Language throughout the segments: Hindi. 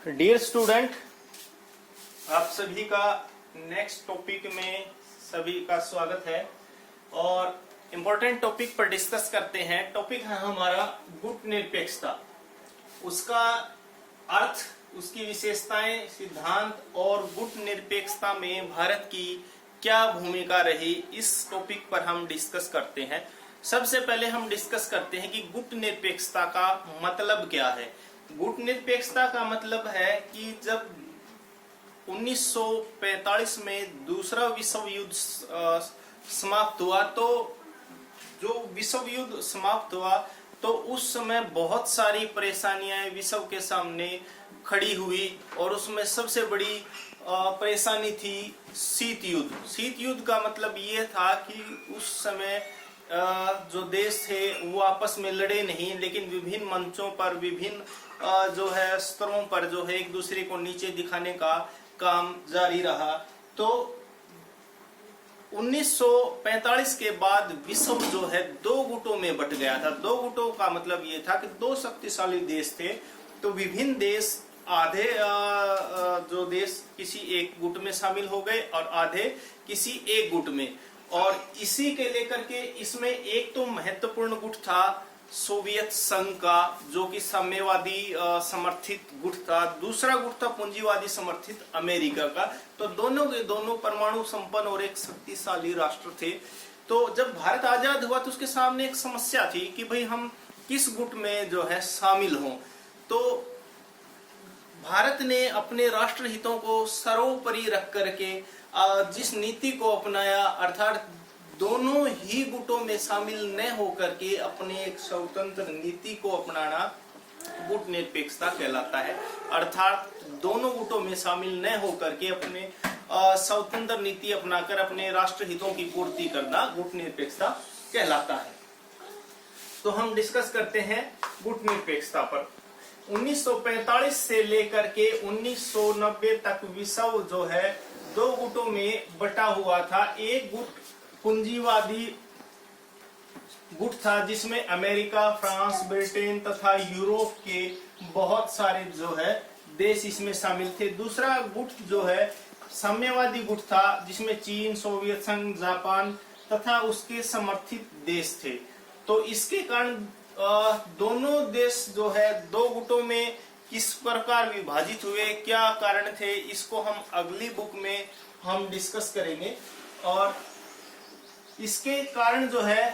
डियर स्टूडेंट, आप सभी का नेक्स्ट टॉपिक में सभी का स्वागत है और इम्पोर्टेंट टॉपिक पर डिस्कस करते हैं। टॉपिक है हमारा गुट निरपेक्षता, उसका अर्थ, उसकी विशेषताएं, सिद्धांत और गुट निरपेक्षता में भारत की क्या भूमिका रही, इस टॉपिक पर हम डिस्कस करते हैं। सबसे पहले हम डिस्कस करते हैं कि गुट निरपेक्षता का मतलब क्या है। गुट निरपेक्षता का मतलब है कि जब 1945 में दूसरा विश्व युद्ध समाप्त हुआ, तो जो विश्व युद्ध समाप्त हुआ तो उस समय बहुत सारी परेशानियां विश्व के सामने खड़ी हुई और उसमें सबसे बड़ी परेशानी थी शीत युद्ध। शीत युद्ध का मतलब ये था कि उस समय जो देश थे वो आपस में लड़े नहीं, लेकिन विभिन्न मंचों पर, विभिन्न जो है स्तरों पर जो है एक दूसरे को नीचे दिखाने का काम जारी रहा। तो 1945 के बाद विश्व जो है दो गुटों में बट गया था। दो गुटों का मतलब ये था कि दो शक्तिशाली देश थे, तो विभिन्न देश, आधे जो देश किसी एक गुट में शामिल हो गए और आधे किसी एक गुट में। और इसी के लेकर के इसमें एक तो महत्वपूर्ण गुट था सोवियत संघ का, जो कि साम्यवादी समर्थित गुट था। दूसरा गुट था पूंजीवादी समर्थित अमेरिका का। तो दोनों के दोनों परमाणु संपन्न और एक शक्तिशाली राष्ट्र थे। तो जब भारत आजाद हुआ तो उसके सामने एक समस्या थी कि भाई हम किस गुट में जो है शामिल हों। तो भारत ने अपने राष्ट्र हितों को सर्वोपरि रख करके जिस नीति को अपनाया, अर्थात दोनों ही गुटों में शामिल न होकर के अपने एक स्वतंत्र नीति को अपनाना गुट निरपेक्षता कहलाता है। अर्थात दोनों गुटों में शामिल न होकर के अपने स्वतंत्र नीति अपनाकर अपने राष्ट्र हितों की पूर्ति करना गुट निरपेक्षता कहलाता है। तो हम डिस्कस करते हैं गुट निरपेक्षता पर। 1945 से लेकर के 1990 तक विश्व जो है दो गुटों में बटा हुआ था। एक गुट पूंजीवादी गुट था जिसमें अमेरिका, फ्रांस, ब्रिटेन तथा यूरोप के बहुत सारे जो है देश इसमें शामिल थे। दूसरा गुट जो है साम्यवादी गुट था जिसमें चीन, सोवियत संघ, जापान तथा उसके समर्थित देश थे। तो इसके कारण दोनों देश जो है दो गुटों में किस प्रकार विभाजित हुए, क्या कारण थे, इसको हम अगली बुक में हम डिस्कस करेंगे। और इसके कारण जो है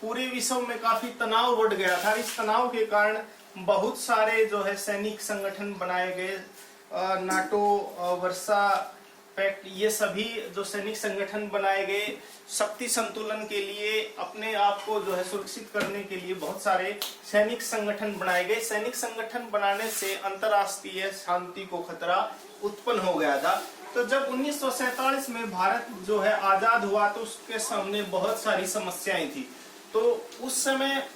पूरे विश्व में काफी तनाव बढ़ गया था। इस तनाव के कारण बहुत सारे जो है सैनिक संगठन बनाए गए, नाटो, वर्सा पैक्ट, ये सभी जो सैनिक संगठन बनाए गए शक्ति संतुलन के लिए, अपने आप को जो है सुरक्षित करने के लिए बहुत सारे सैनिक संगठन बनाए गए। सैनिक संगठन बनाने से अंतर्राष्ट्रीय शांति को खतरा उत्पन्न हो गया था। तो जब 1947 में भारत जो है आजाद हुआ तो उसके सामने बहुत सारी समस्याएं थी। तो उस समय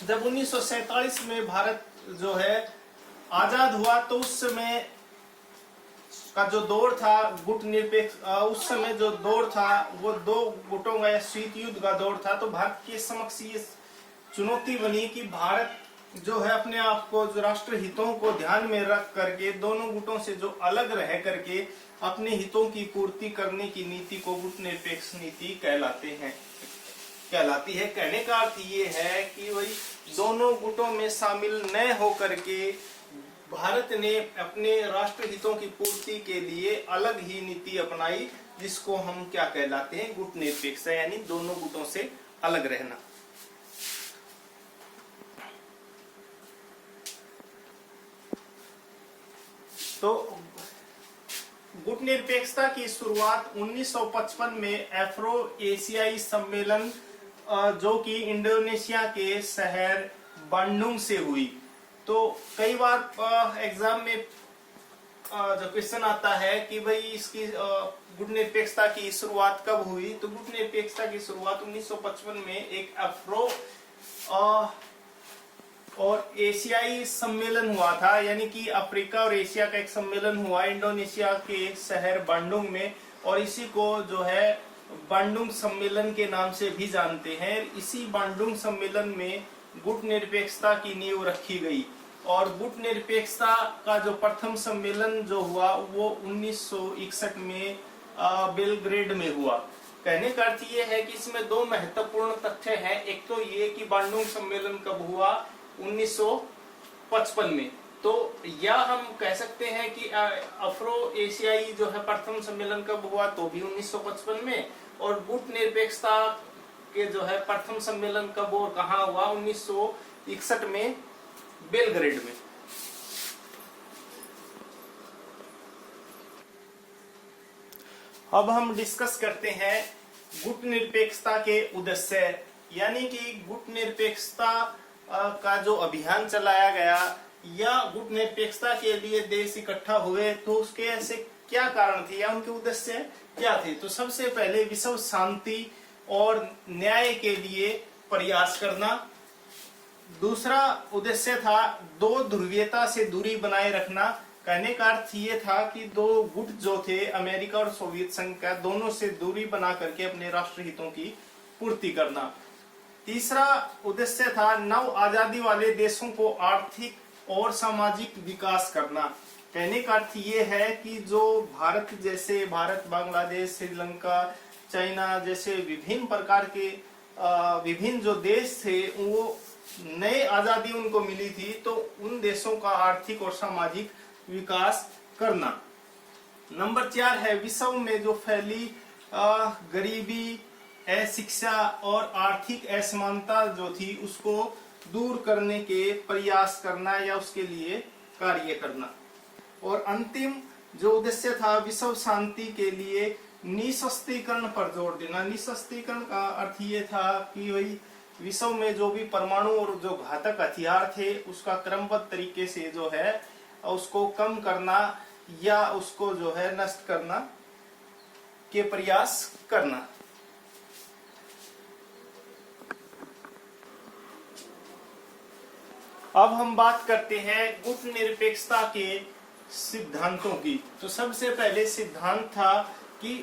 जब 1947 में भारत जो है आजाद हुआ तो उस समय का जो दौर था गुट निरपेक्ष, उस समय जो दौर था वो दो गुटों का या शीत युद्ध का दौर था। तो भारत के समक्ष ये चुनौती बनी कि भारत जो है अपने आप को, जो राष्ट्र हितों को ध्यान में रख करके दोनों गुटों से जो अलग रह करके अपने हितों की पूर्ति करने की नीति को गुट निरपेक्ष नीति कहलाती है। कहने का अर्थ ये है कि वही दोनों गुटों में शामिल न होकर के भारत ने अपने राष्ट्र हितों की पूर्ति के लिए अलग ही नीति अपनाई, जिसको हम क्या कहलाते हैं, गुट निरपेक्षता, यानी दोनों गुटों से अलग रहना। तो गुट निरपेक्षता की शुरुआत 1955 में अफ्रो एशियाई सम्मेलन जो कि इंडोनेशिया के शहर बांडुंग से हुई। तो कई बार एग्जाम में जो क्वेश्चन आता है कि भाई इसकी गुट निरपेक्षता की शुरुआत कब हुई, तो गुट निरपेक्षता की शुरुआत 1955 में एक अफ्रो और एशियाई सम्मेलन हुआ था, यानी कि अफ्रीका और एशिया का एक सम्मेलन हुआ इंडोनेशिया के शहर बांडुंग में, और इसी को जो है बांडुंग सम्मेलन के नाम से भी जानते हैं। इसी बांडुंग सम्मेलन में गुट निरपेक्षता की नींव रखी गई और गुट निरपेक्षता का जो प्रथम सम्मेलन जो हुआ वो 1961 में बेलग्रेड में हुआ। कहने का अर्थ ये है कि इसमें दो महत्वपूर्ण तथ्य हैं। एक तो ये कि बांडुंग सम्मेलन कब हुआ, 1955 में। तो या हम कह सकते हैं कि अफ्रो एशियाई जो है प्रथम सम्मेलन कब हुआ, तो भी 1955 में। और गुट निरपेक्षता के जो है प्रथम सम्मेलन कब और कहाँ हुआ, 1961 में बेलग्रेड में। अब हम डिस्कस करते हैं गुट निरपेक्षता के उद्देश्य, यानी कि गुट निरपेक्षता का जो अभियान चलाया गया या गुट निरपेक्षता के लिए देश इकट्ठा हुए, तो उसके ऐसे क्या कारण थे या उनके उद्देश्य क्या थे। तो सबसे पहले विश्व शांति और न्याय के लिए प्रयास करना। दूसरा उद्देश्य था दो ध्रुवीयता से दूरी बनाए रखना। कहने का अर्थ ये था कि दो गुट जो थे अमेरिका और सोवियत संघ का, दोनों से दूरी बना करके अपने राष्ट्र हितों की पूर्ति करना। तीसरा उद्देश्य था नव आजादी वाले देशों को आर्थिक और सामाजिक विकास करना। कहने का अर्थ ये है कि जो भारत जैसे, भारत, बांग्लादेश, श्रीलंका, चाइना जैसे विभिन्न प्रकार के विभिन्न जो देश थे, वो नए आजादी उनको मिली थी, तो उन देशों का आर्थिक और सामाजिक विकास करना। नंबर 4 है विश्व में जो फैली गरीबी, अशिक्षा और आर्थिक असमानता जो थी, उसको दूर करने के प्रयास करना या उसके लिए कार्य करना। और अंतिम जो उद्देश्य था विश्व शांति के लिए निशस्त्रीकरण पर जोर देना। निशस्त्रीकरण का अर्थ ये था कि वही विश्व में जो भी परमाणु और जो घातक हथियार थे, उसका क्रमबद्ध तरीके से जो है उसको कम करना या उसको जो है नष्ट करना के प्रयास करना। अब हम बात करते हैं गुट निरपेक्षता के सिद्धांतों की। तो सबसे पहले सिद्धांत था कि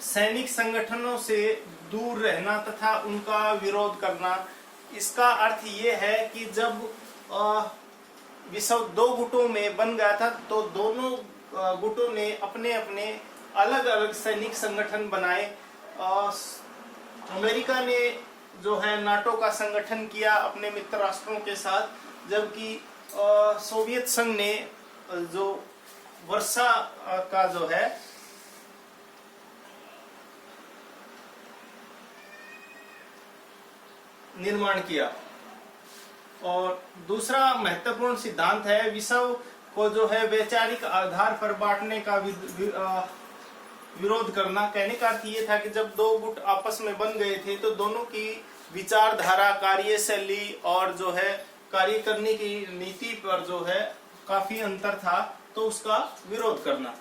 सैनिक संगठनों से दूर रहना तथा उनका विरोध करना। इसका अर्थ ये है कि जब विश्व दो गुटों में बन गया था, तो दोनों गुटों ने अपने अपने अलग अलग सैनिक संगठन बनाए। अमेरिका ने जो है नाटो का संगठन किया अपने मित्र राष्ट्रों के साथ, जबकि सोवियत संघ ने जो वर्षा का जो है निर्माण किया। और दूसरा महत्वपूर्ण सिद्धांत है विश्व को जो है वैचारिक आधार पर बांटने का विरोध करना। कहने का अर्थ ये था कि जब दो गुट आपस में बन गए थे, तो दोनों की विचारधारा, कार्यशैली और जो है कार्य करने की नीति पर जो है काफी अंतर था, तो उसका विरोध करना।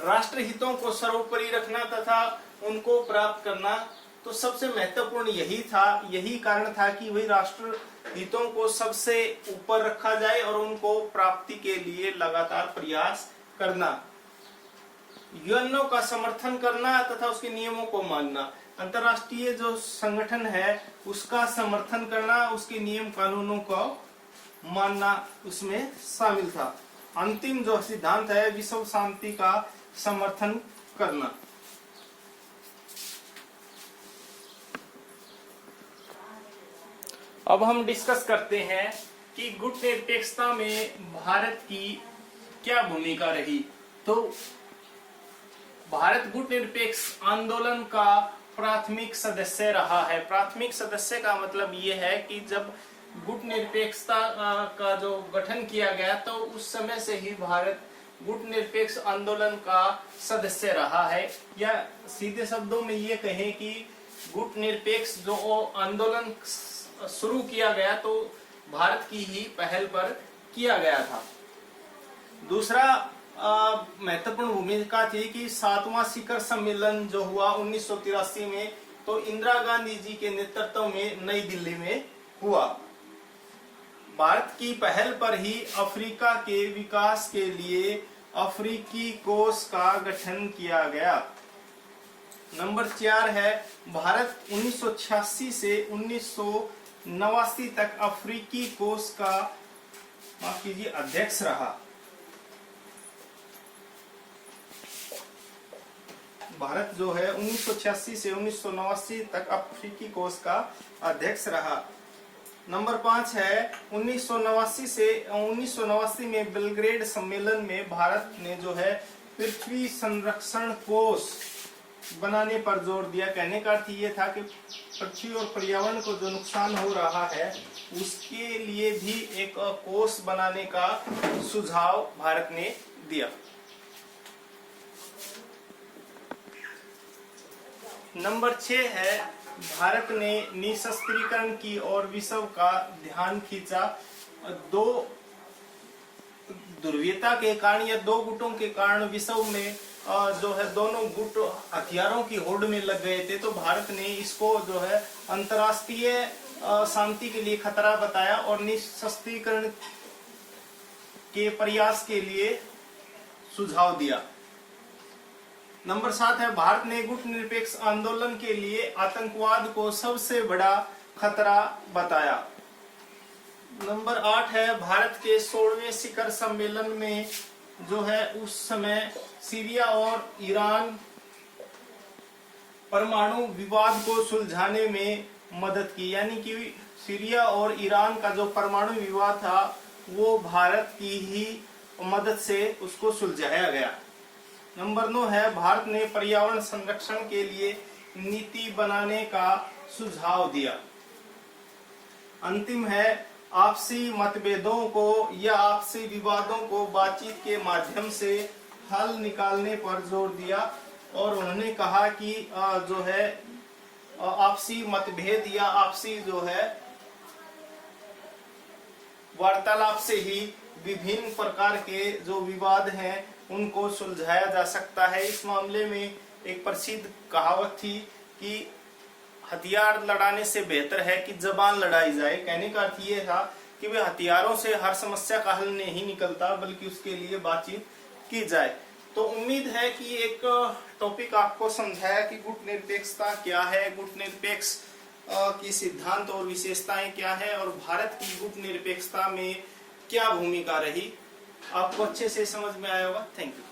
राष्ट्र हितों को सर्वोपरि रखना तथा उनको प्राप्त करना। तो सबसे महत्वपूर्ण यही था, यही कारण था कि वही राष्ट्र हितों को सबसे ऊपर रखा जाए और उनको प्राप्ति के लिए लगातार प्रयास करना। यूएनओ का समर्थन करना तथा उसके नियमों को मानना। अंतर्राष्ट्रीय जो संगठन है उसका समर्थन करना, उसके नियम कानूनों को मानना उसमें शामिल था। अंतिम जो सिद्धांत है विश्व शांति का समर्थन करना। अब हम डिस्कस करते हैं कि गुट निरपेक्षता में भारत की क्या भूमिका रही। तो भारत गुट निरपेक्ष आंदोलन का प्राथमिक सदस्य रहा है। प्राथमिक सदस्य का मतलब ये है कि जब गुट निरपेक्षता का जो गठन किया गया, तो उस समय से ही भारत गुट निरपेक्ष आंदोलन का सदस्य रहा है। या सीधे शब्दों में ये कहें कि गुट निरपेक्ष जो आंदोलन शुरू किया गया, तो भारत की ही पहल पर किया गया था। दूसरा महत्वपूर्ण भूमिका थी कि 7वां शिखर सम्मेलन जो हुआ 1983 में, तो इंदिरा गांधी जी के नेतृत्व में नई दिल्ली में हुआ। भारत की पहल पर ही अफ्रीका के विकास के लिए अफ्रीकी कोष का गठन किया गया। नंबर 4 है भारत 1986 से 1989 तक अफ्रीकी कोष का, माफ कीजिए, अध्यक्ष रहा। भारत जो है 1986 से 1989 तक अफ्रीकी कोष का अध्यक्ष रहा। नंबर 5 है 1989 में बेलग्रेड सम्मेलन में भारत ने जो है पृथ्वी संरक्षण कोष बनाने पर जोर दिया। कहने का अर्थ ये था कि पृथ्वी और पर्यावरण को जो नुकसान हो रहा है उसके लिए भी एक कोष बनाने का सुझाव भारत ने दिया। नंबर 6 है भारत ने निशस्त्रीकरण की और विश्व का ध्यान खींचा। दो ध्रुवीयता के कारण या दो गुटों के कारण विश्व में जो है दोनों गुट हथियारों की होड़ में लग गए थे, तो भारत ने इसको जो है अंतर्राष्ट्रीय शांति के लिए खतरा बताया और निशस्त्रीकरण के प्रयास के लिए सुझाव दिया। नंबर 7 है भारत ने गुट निरपेक्ष आंदोलन के लिए आतंकवाद को सबसे बड़ा खतरा बताया। नंबर 8 है भारत के 16वें शिखर सम्मेलन में जो है उस समय सीरिया और ईरान परमाणु विवाद को सुलझाने में मदद की, यानी कि सीरिया और ईरान का जो परमाणु विवाद था वो भारत की ही मदद से उसको सुलझाया गया। नंबर 9 है भारत ने पर्यावरण संरक्षण के लिए नीति बनाने का सुझाव दिया। अंतिम है आपसी मतभेदों को या आपसी विवादों को बातचीत के माध्यम से हल निकालने पर जोर दिया और उन्होंने कहा कि जो है आपसी मतभेद या आपसी जो है वार्तालाप से ही विभिन्न प्रकार के जो विवाद हैं उनको सुलझाया जा सकता है। इस मामले में एक प्रसिद्ध कहावत थी कि हथियार लड़ाने से बेहतर है कि जबान लड़ाई जाए। कहने का अर्थ ये था कि वे हथियारों से हर समस्या का हल नहीं निकलता, बल्कि उसके लिए बातचीत की जाए। तो उम्मीद है कि एक टॉपिक आपको समझाया कि गुट निरपेक्षता क्या है, गुट निरपेक्ष की सिद्धांत और विशेषताएं क्या है और भारत की गुट निरपेक्षता में क्या भूमिका रही। आपको अच्छे से समझ में आया होगा। Thank you.